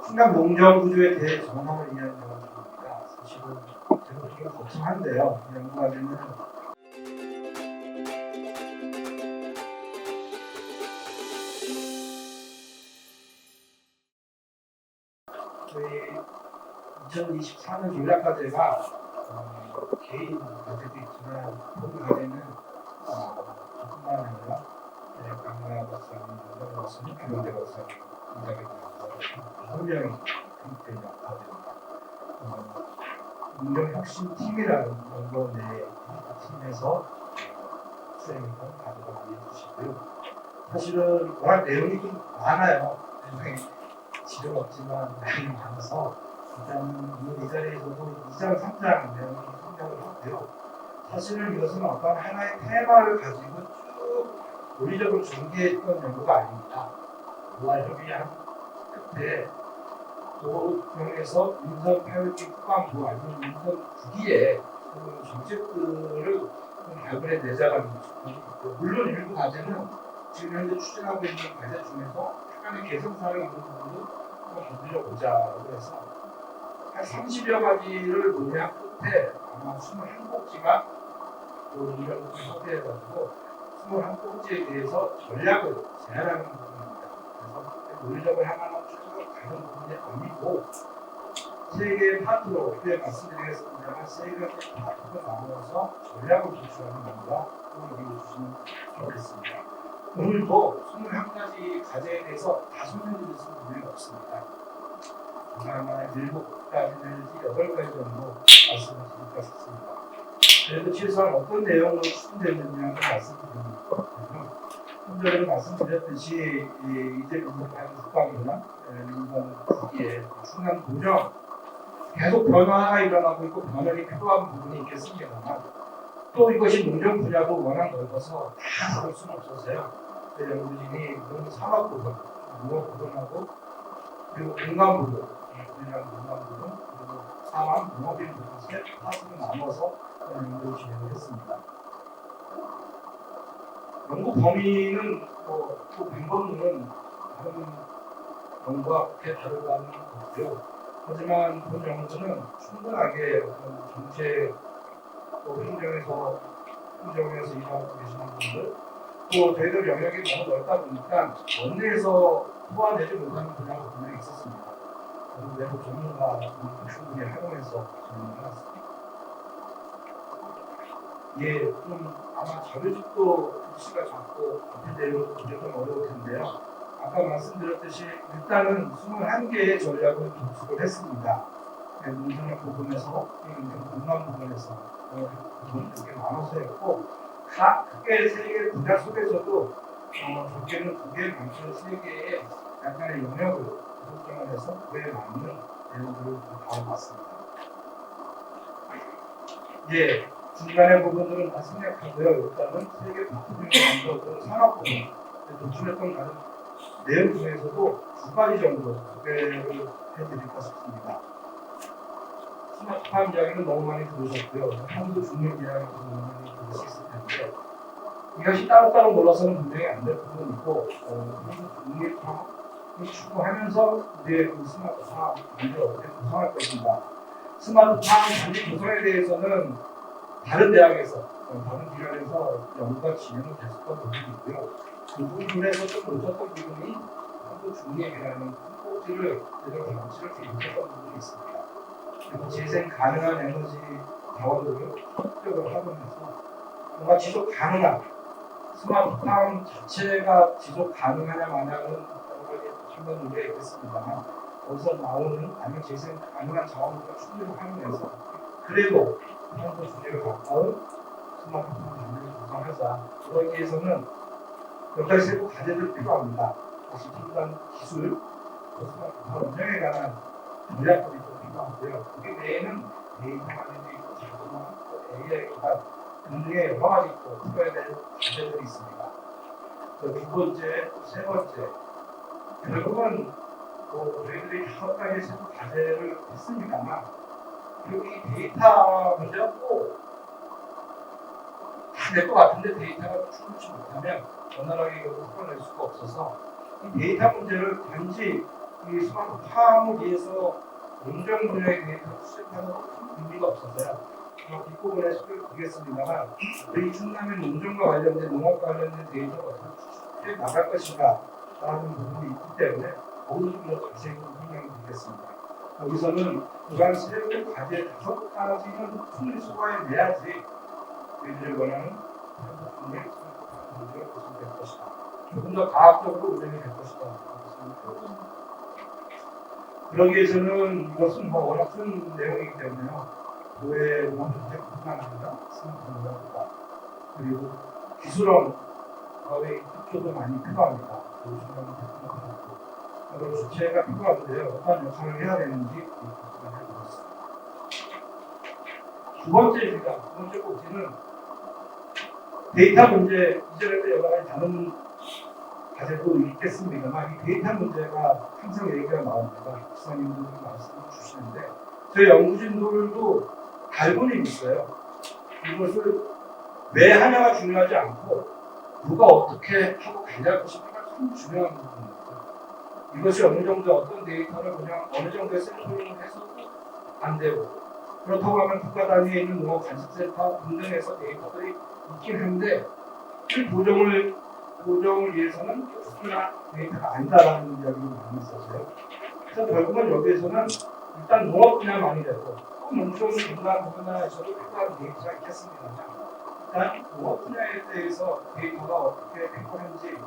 순간 농정 구조에 대해 전망을 위한 연구입니다. 사실은 제가 좀 걱정한데요. 연구하기는 저희 2024년 전략과제가 개인 과제도 있지만 모든 과제는 저뿐만 아니라 강남 박사님, 윤정 박사님, 김원대 박사님, 이자경 박사님 6명이 등록된 과제입니다. 능력혁신팀이라는 연구원 내 팀에서 수행했던 과제가 이해해주시고요. 사실은 워낙 내용이 좀 많아요. 지력 없지만 내용이 많아서 일단 이 자리에서도 2장, 3장 내용이 설명을 하고요. 사실은 이것은 어떤 하나의 테마를 가지고 쭉 논리적으로 전개했던 연구가 아닙니다. 노화 협의한 끝에 도경에서 민선 8기 후반부 아니면 민선 9기에 정책들을 발굴해 내자라는 것이고, 물론 일부 과제는 지금 현재 추진하고 있는 과제 중에서 약간의 개선사항이 있는 부분도 한번 건드려보자고 해서 한 30여 가지를 논의한 끝에 아마 21꼭지가 이런 것을 협의해가지고 21꼭지에 대해서 전략을 제안하는 부분입니다. 그래서 논의적으로 하나는 쭉 가는 부분이 아니고 세 개의 파트로 그때 말씀드리겠습니다만 세 개의 파트로 나누어서 전략을 구축하는 겁니다. 꼭 이해해 주시면 좋겠습니다. 오늘도 21가지 과제에 대해서 다 설명드릴 수 있는 부분이 없습니다. 아마 7가지 내지 8가지 정도 말씀을 드릴까 싶습니다. 그래도 최소한 어떤 내용으로 추진되느냐를 말씀드립니다. 현재는 말씀드렸듯이 이제 국방이나 민간 국기의 중간 고정 계속 변화가 일어나고 있고 변화가 필요한 부분이 있겠습니다만 또 이것이 농정 분야도 워낙 넓어서 다 다룰 수는 없어서요. 연구진이 농 산업 부분, 농업 부분하고 그리고 공간 부분, 우리나라 공간 부분 그리고 상황, 농업인 부분 세 파트로 나눠서 연구를 진행을 했습니다. 연구 범위는 또 방법론은 다른 연구와 그렇게 다르다는 거고요. 하지만 본 연구는 충분하게 어떤 정책 또 행정에서 일하고 계시는 분들 또 저희들 영역이 너무 넓다 보니까 원내에서 소화되지 못하는 분야가 분명히 있었습니다. 저는 외부 전문가 충분히 활용해서 진행을 해놨습니다. 예, 좀 아마 자료집도 글씨가 작고 앞에 내용도 보기 좀 어려울 텐데요. 아까 말씀드렸듯이 일단은 21개의 전략을 구축을 했습니다. 농산업 부분에서, 공간 부분에서 이렇게 나눠서 했고 각 크게 3개 분야 속에서도 적게는 2개, 많게는 3개의 약간의 영역을 설정을 해서 그에 맞는 내용들을 다뤄봤습니다. 예. 중간의 부분들은 다 생략하고요. 일단은 세계 부품 중에 먼저 산업 부분, 도출했던 다른 내용 중에서도 2가지 정도 소개를 해드릴까 싶습니다. 스마트팜 이야기는 너무 많이 들으셨고요. 한도 중립 이야기도 너무 많이 들으셨을 텐데 이것이 따로따로 놀아서는 분명히 안 될 부분이고 한도 중립을 추구하면서 우리의 그 스마트팜 단지를 어떻게 구성할 것인가. 스마트팜 단지 구성에 대해서는 다른 대학에서, 다른 기관에서 연구가 진행을 됐었던 부분이고요. 그 부분에서 좀 놓쳤던 부분이 한도 중립이라는 꼭지를 제대로 명치를 못했던 부분이 있습니다. 그리고 재생 가능한 에너지 자원들을 협력을 하면서 뭔가 지속 가능한 스마트팜 자체가 지속 가능하냐 마냐는 여러 가지 판단 논리가 있겠습니다만 거기서 나오는 아니면 재생 가능한 자원들과 충족을 하면서 그래도 한도 중립에 가까운 스마트팜 단지를 구성하자. 그러기 위해서는 몇 가지 세부 과제들이 필요합니다. 다시 필요한 기술, 스마트팜 운영에 관한 전략들이 또 필요하고요. 그 외에는 데이터 관련돼 있고 자동화, AI 기반 등등의 여러 가지 또 풀어야 될 과제들이 있습니다. 두 번째, 세 번째, 결국은 저희들이 5가지 세부 과제를 했습니다만 그리고 이 데이터 문제가 꼭 다 될 것 같은데 데이터가 충분치 못하면 원활하게 풀어낼 수가 없어서 이 데이터 문제를 단지 이 스마트팜을 위해서 농정 분야에 대해서 시작하는 큰 의미가 없어서요. 뒷부분에 소개를 드리겠습니다만 우리 충남의 농정과 관련된 농업과 관련된 데이터가 어떻게 추출해 나갈 것인가 라는 부분이 있기 때문에 거기서 좀 자세히 설명을 드리겠습니다. 여기서는 그간 세부 과제 5가지는 충분히 소화해내야지 저희들이 원하는 분야의 문제가 구성될 것이다. 조금 더 과학적으로 운영이 될 것이다. 그러기 위해서는 이것은 워낙 큰 내용이기 때문에요. 교회 문제뿐만 아니라 스마트폰과 그리고 기술원 사회의 특효도 많이 필요합니다. 교수님은 여러 주체가 필요한데요. 어떤 역할을 해야 되는지 말씀을 해보겠습니다. 두 번째입니다. 두 번째 꼭지는 데이터 문제. 이전에도 여러 가지 다른 과제도 있겠습니다만 이 데이터 문제가 항상 얘기가 나옵니다. 기사님들이 말씀을 주시는데 저희 연구진들도 알고는 있어요. 이것을 왜 하냐가 중요하지 않고 누가 어떻게 하고 관리할 것인가가 참 중요한 부분입니다. 이것이 어느 정도 어떤 데이터를 그냥 어느 정도의 샘플링을 해서 안 되고 그렇다고 하면 국가 단위에 있는 농업 관습센터 등등에서 데이터들이 있긴 한데 이 보정을 위해서는 특수나 데이터가 아니다라는 이야기를 많이 있었어요. 그래서 결국은 여기에서는 일단 농업 분야만이 되고 또 농촌 분야 분야에서도 필요한 데이터가 있겠습니다만 일단 농업 분야에 대해서 데이터가 어떻게 행보하는지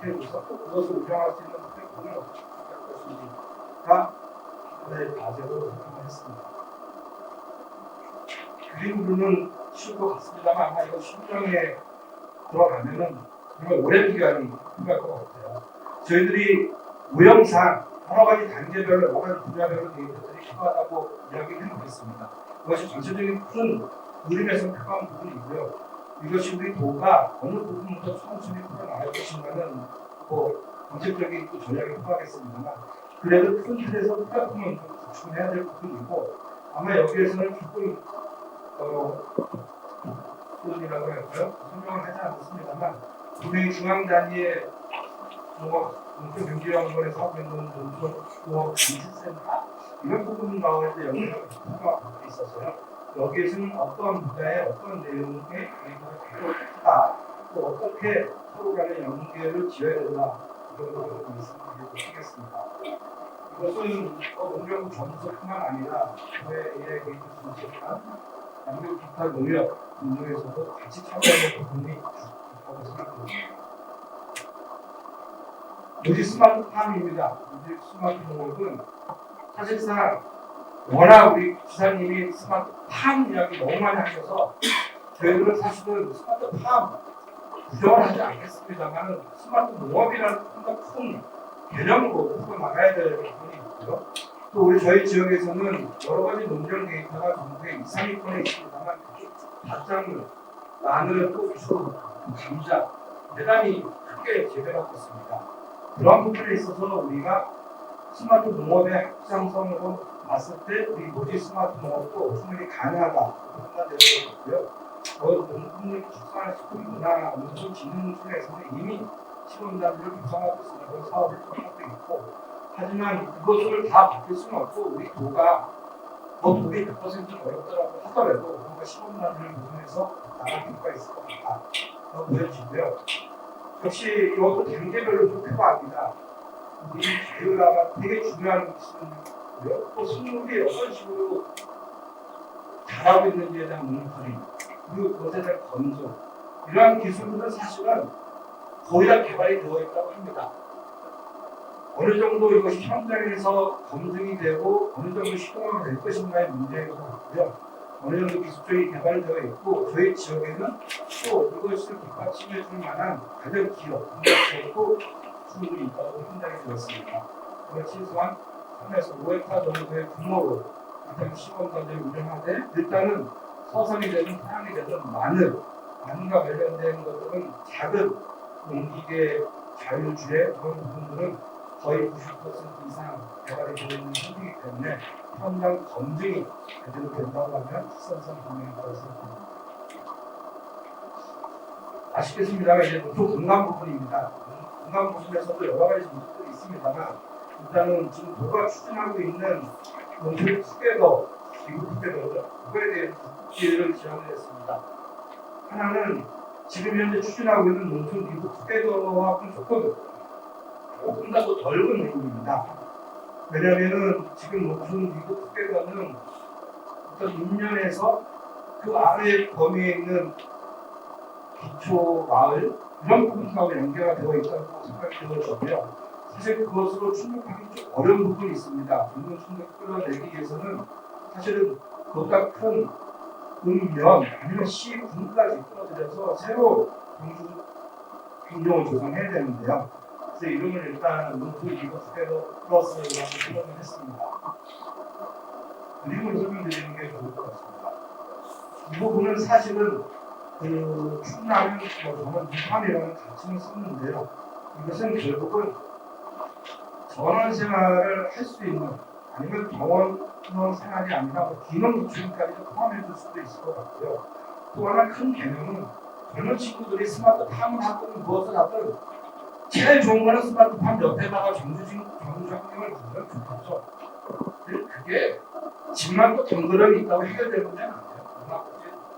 그래서 또 그것을 운영할 수 있는 플랫폼을 어떻게 할 것인지가 하나의 과제로 설명을 했습니다. 그림으로는 쉬울 것 같습니다만 아마 이거 실정에 들어가면은 정말 오랜 기간이 필요할 것 같아요. 저희들이 모형상 여러 가지 단계별로 여러 가지 분야별로 데이터들이 필요하다고 이야기를 해놓겠습니다. 그것이 전체적인 큰 그림에서 필요한 부분이고요. 이것이 우리 도가 어느 부분부터 천천히 풀어나갈 것인가는 정책적인 또 전략이 필요하겠습니다만 그래도 큰 틀에서 플랫폼은 좀 구축해야 될 부분이고 아마 여기에서는 조금 이라고 할까요? 설명을 하지 않았습니다만 분명히 중앙 단위의 농촌경제연구원에서 하고 있는 농촌경제센터 이런 부분 가운데 연구가 있었어요. 여기에서는 어떤 분야에 어떤 내용의 데이터가 필요하다 또 어떻게 서로 간의 연계를 지어야 된다 이런 것을 말씀드리도록 하겠습니다. 이것은 농경 점수뿐만 아니라 교회의 데이터 분석과 남북 기타 농협 등등에서도 같이 참여하는 부분이 있다고 생각합니다. 오직 스마트팜입니다. 오직 스마트 농업은 사실상 워낙 우리 기사님이 스마트팜 이야기 너무 많이 하셔서 저희들은 사실은 스마트팜 부정을 하지 않겠습니다만 스마트 농업이라는 좀 더 큰 개념으로 풀어 나가야 될 부분이 있고요. 또 저희 지역에서는 여러 가지 농경 데이터가 전국에 2, 3위권에 있습니다만 밭작물, 마늘, 고추, 감자 대단히 크게 재배하고 있습니다. 그런 부분에 있어서 우리가 스마트 농업의 확장성으로 봤을 때 우리 노지 스마트 농업도 충분히 가능하다 판단되는 것이고요. 농축산식품 문화 농촌진흥청에서는 이미 시범단지를 구성하고 있습니다. 그 사업을 하고 있고 하지만 그것을 다 바뀔 수는 없고 우리 도가 돈이 100% 어렵더라고 하더라도 뭔가 시범단지를 구성해서 나갈 필요가 있을 것 같다. 보여지고요. 역시 이것도 단계별로 좀 필요합니다. 이 자율화가 되게 중요한 기술이고요. 또 식물이 어떤 식으로 자라고 있는지에 대한 모니터링, 그리고 그것에 대한 검증, 이러한 기술들은 사실은 거의 다 개발이 되어 있다고 합니다. 어느 정도 이것이 현장에서 검증이 되고 어느 정도 시공이 될 것인가의 문제인 것 같고요. 어느 정도 기술적인 개발이 되어 있고 저희 지역에는 또 이것을 뒷받침해 줄 만한 가장 기업, 공격적으로 충분히 있다고 판단이 되었습니다. 최소한 3에서 5헥타 정도의 규모로 일단 시범단지를 운영하되 일단은 서성이 되든 태양이 되든 마늘과 관련된 것들은 작은 농기계 자율주의 그런 부분들은 거의 90% 이상 개발이 되어 있는 상태이기 때문에 현장 검증이 제대로 된다고 하면 수선성 분명하다고 생각합니다. 아쉽겠습니다만 이제 농촌 공간 부분입니다. 공간 부분에서도 여러 가지 문제들이 있습니다만 일단은 지금 도가 추진하고 있는 농촌 투게더, 미국 투게더죠. 그거에 대해 기회를 제안을 했습니다. 하나는 지금 현재 추진하고 있는 농촌 미국 투게더하고는 조금 더 넓은 의미입니다. 왜냐하면은 지금 농촌 미국 투게더는 어떤 인연에서 그 아래 범위에 있는 기초 마을 이런 부분하고 연계가 되어 있다고 생각이 들어졌고요. 사실 그것으로 충족하기 좀 어려운 부분이 있습니다. 인문 충족 끌어내기 위해서는 사실은 그보다 큰 면 아니면 시 군까지 끌어들여서 새로 경주 인용을 조성해야 되는데요. 그래서 이름을 일단 농촌 미국 투게더 플러스라고 표현을 했습니다. 그림을 설명드리는 게 좋을 것 같습니다. 이 부분은 사실은 그 충남 저는 유판이라는 가칭을 썼는데요. 이것은 결국은 전원 생활을 할 수 있는 아니면 병원 생활이 아니라 기능 기출까지도 포함해줄 수도 있을 것 같고요. 또 하나 큰 개념은 젊은 친구들이 스마트팜을 하든 무엇을 하든 제일 좋은 거는 스마트팜 옆에다가 정주행을 두면 좋겠죠. 그게 집만 또 덩그러니 있다고 해결되는 문제는 아니에요.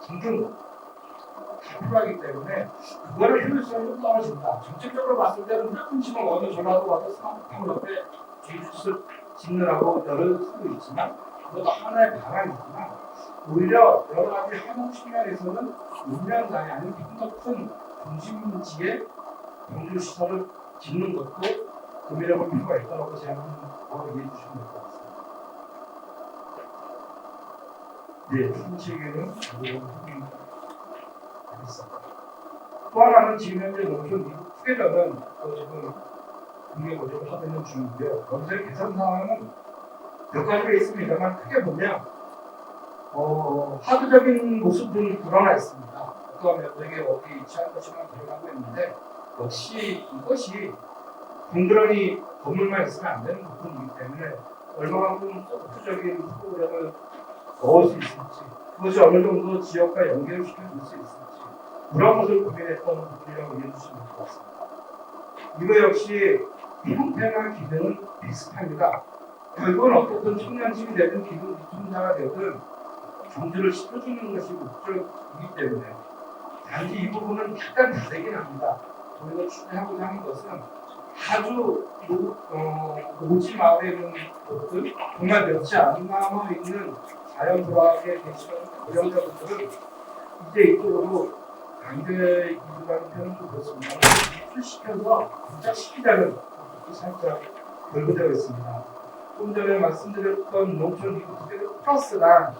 등등 다 필요하기 때문에 그거를 효율성이 좀 떨어진다. 정책적으로 봤을 때는 큰 집은 어느 전화도 와서 스마트팜 옆에 주짓수를 짓느라고 열을 수도 있지만 그것도 하나의 방안이지만 오히려 여러 가지 한국 측면에서는 운명단이 아닌 좀 더 큰 중심지에 경주시설을 짓는 것도 고민해볼 필요가 있다고 제안하는 거 이해해 주시면 될 것 같습니다. 네, 충치에게는 또 하나는 지금 현재 농촌 미국 투게더는 지금 국내 모집을 하고 있는 중인데요. 여기서의 개선 사항은 몇 가지가 있습니다만 크게 보면 하드적인 모습은 드러나 있습니다. 어떤 면적에 어디 위치한 것이만 드러나고 있는데 역시 이것이 덩그러니 건물만 있으면 안 되는 부분이기 때문에 얼마만큼 소프트적인 프로그램을 넣을 수 있을지 그것이 어느 정도 지역과 연결을 시켜줄 수 있을지 그런 것을 고민했던 부분이라고 이해해 주시면 될 것 같습니다. 이거 역시 형태나 기능은 비슷합니다. 결국은 어떻든 청년집이 되든 기능 유통자가 되든 경주를 시켜주는 것이 목적이기 때문에 단지 이 부분은 약간 다르긴 합니다. 저희가 추진하고자 하는 것은 아주 오지 마을에 있는 곳들 정말 몇지 안 남아있는 자연불학에 계시는 고령자분들은 이제 이쪽으로 강제 이주라는 표현은 좀 그렇습니다. 이주시켜서 부착시키자는 것도 살짝 결부되어 있습니다. 좀 전에 말씀드렸던 농촌 이주 플러스랑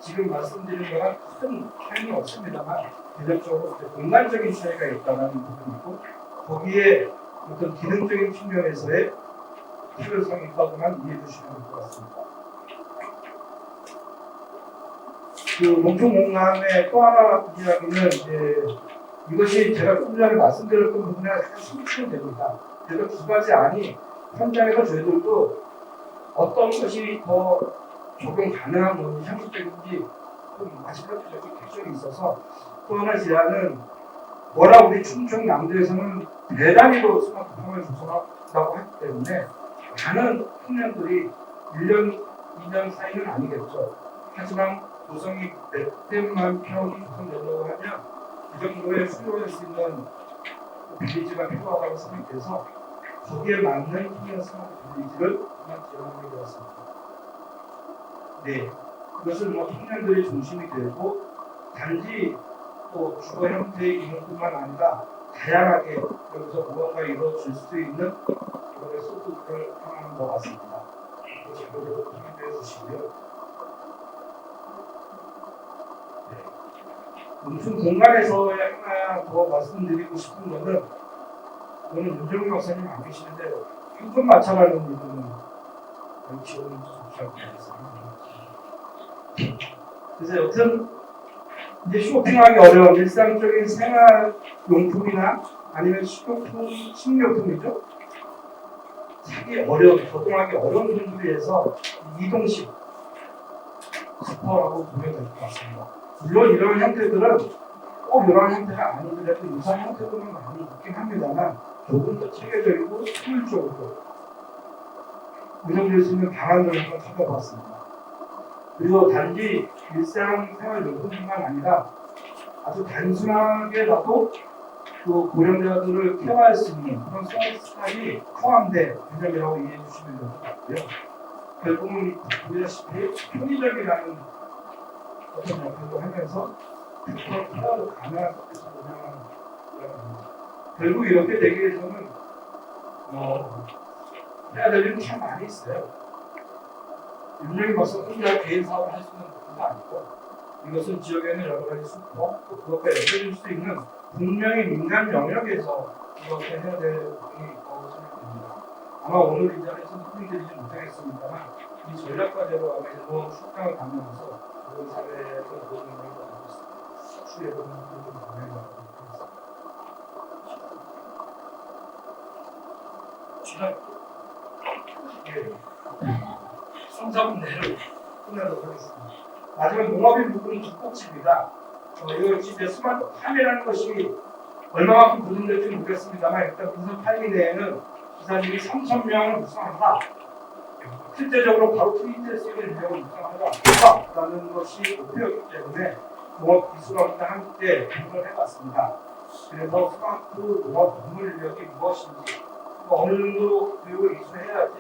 지금 말씀드린 거랑 큰 차이는 없습니다만 대략적으로 공간적인 차이가 있다는 부분이고 거기에 어떤 기능적인 측면에서의 필요성이 있다고만 이해해 주시면 될 것 같습니다. 그 농촌 공간의 또 하나 이야기는 이것이 제가 좀 전에 말씀드렸던 부분에 약간 심취는 됩니다. 그래서 두 가지 안이 현장에서 저희들도 어떤 것이 더 적용 가능한 건지 향후적인지 좀 마지막적인 객정이 있어서 또 하나 제안은 워낙 우리 충청 남도에서는 대단히도 스마트팜을 조성한다고 하기 때문에 많은 청년들이 1년, 2년 사이는 아니겠죠. 하지만 조성이 몇 대만 평이 조성된다고 하면 그 정도의 수요할 수 있는 빌리지가 필요하다고 생각해서 거기에 맞는 청년 스마트 빌리지를 그만 지원하게 되었습니다. 네, 그것은 청년들이 중심이 되고 단지 또 주거 형태의 기능뿐만 아니라 다양하게 여기서 무언가 이루어질 수 있는 그런 소득을 향하는 것 같습니다. 자료를 확인해 주시고요. 네. 농촌 공간에서 하나 더 말씀드리고 싶은 것은 오늘 윤정우 박사님 안 계시는데 현금 마찰하는 일은 지원을 좋지 않겠습니다. 그래서 여튼 이제 쇼핑하기 어려운 일상적인 생활용품이나 아니면 식료품이죠. 사기 어려운, 거동하기 어려운 분들을 위해서 이동식 슈퍼라고 보면 될 것 같습니다. 물론 이런 형태들은 꼭 이런 형태가 아니더라도 유사한 형태들은 많이 있긴 합니다만 조금 더 체계적이고 효율적으로 구성될 수 있는 방안을 한번 찾아봤습니다. 그리고 단지 일상생활용품뿐만 아니라 아주 단순하게라도 또 고령자들을 케어할 수 있는 그런 서비스까지 포함된 개념이라고 이해해 주시면 될 것 같고요. 결국은 보다시피 편의점이라는 어떤 역할도 하면서 그런 케어를 가능한 서비스를 운영하는 거라고 합니다. 결국 이렇게 되기 위해서는 해야 될 일이 참 많이 있어요. 분명히 벌써 혼자 개인 사업을 할 수 있는 것도 아니고 이것은 지역에는 여러 가지 수법 또 그것과 연결될 수 있는 분명히 민간 영역에서 이렇게 해야 될 부분이 있다고 생각됩니다. 아마 오늘 이 자리에서는 설명드리지 못하겠습니다만 이 전략과제로 아마 일본 출장을 가면서 그런 사회에서 모든 걸 하고 있습니다. 추계해보는 부분을 진행하도록 하겠습니다. 지난 3, 4분 내로 끝내도록 하겠습니다. 마지막 농업인 부분은 뒷꼭지입니다. 이거 이제 스마트 판이라는 것이 얼마만큼 구성될지 모르겠습니다만 일단 민선 8기 내에는 기사님이 3,000명을 구성한다. 실제적으로 바로 트위터에서 인력을 구성하다라는 것이 목표였기 때문에 농업기술원과 함께 공부를 해봤습니다. 그래서 스마트 농업 전문 인력이 무엇인지 또 어느 정도 교육을 이수해야지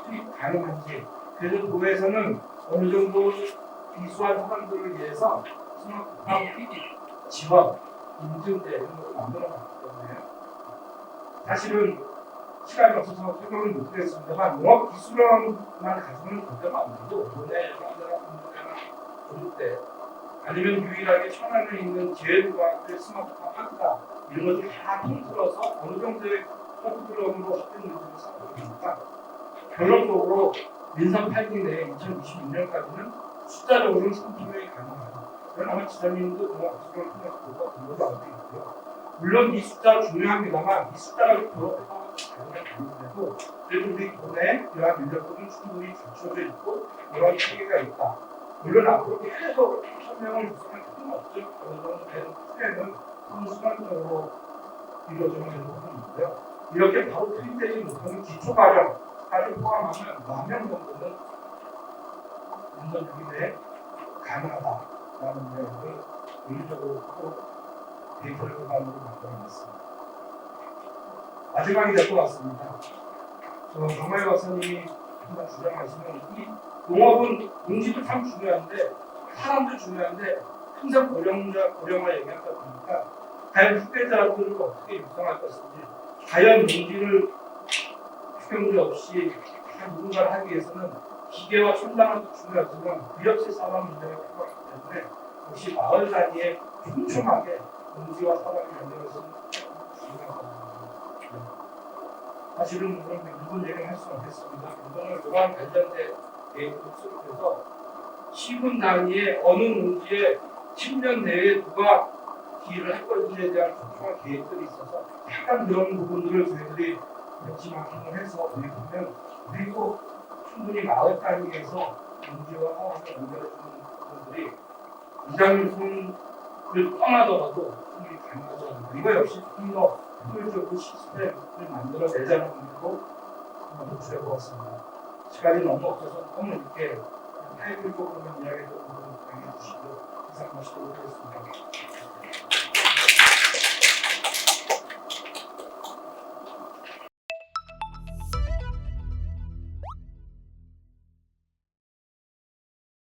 투입 가능한지 그래서 도에서는 어느 정도 비수한 사람들을 위해서 스마트팜 지원, 인증제 이런 것을 만들어놨기 때문에 사실은 시간이 없어서 설명을 못드리겠습니다만 농업기술원만 가지고는 절대로 안 되고 도내 여러분들이나 교육대 아니면 유일하게 천안에 있는 제일과학대 스마트팜 학과 이런 것을 다 통틀어서 어느 정도의 프로그램으로 합된 문제를 쌓고 있으니까 결론적으로 민선 8기 내에 2026년까지는 숫자적으로는 3,000명이 가능합니다. 그러나 지사님도 농업기술을 통해서 보고 공부도 하고 있고요. 물론 이 숫자 중요합니다만 이 숫자가 그렇다고 가능해도 그래도 우리 돈에 이러한 인력들은 충분히 갖춰져 있고 이러한 체계가 있다. 물론 앞으로 계속 3,000명을 구성할 필요는 없죠. 어느 정도 되는 추세는 선순환적으로 이루어져야 되는 부분이고요. 이렇게 바로 투입되지 못하는 기초과정까지 포함하면 10,000명 정도는 인선 6기 내에 가능하다라는 내용을 의료적으로 꼭 데이터를 기반으로 만들어냈습니다. 마지막이 될 것 같습니다. 정말 박사님이 항상 주장하시는 이 농업은 농지도 참 중요한데 사람도 중요한데 항상 고령화 얘기하다 보니까 과연 후계자들을 어떻게 육성할 것인지 과연 농지를 추경제 없이 누군가를 하기 위해서는 기계와 첨단화도 중요하지만 구역질 사람 문제가 필요하기 때문에 역시 마을 단위에 촘촘하게 농지와 사람이 연결해서는 중요하다고 사실은 일본 얘기를 할 수는 없겠습니다. 일본은 이러한 관련된 데이터를 수립해서 시군 단위의 어느 농지에 10년 내에 누가 기일을 할 것인지에 대한 촘촘한 계획들이 있어서 약간 그런 부분들을 저희들이 벤치마킹을 해서 도입하면 그리고 충분히 마을 단위에서 농지와 사업을 연결해주는 부분들이 이장님 손을 떠나더라도 충분히 가능하지 않습니다. 이거 역시 좀 더 효율적으로 시스템을 만들어내자는 의미로 한번 노출해 보았습니다. 시간이 너무 없어서 너무 이렇게 타이틀적으로만 이야기해서 강의해 주시고 이상 마치도록 하겠습니다.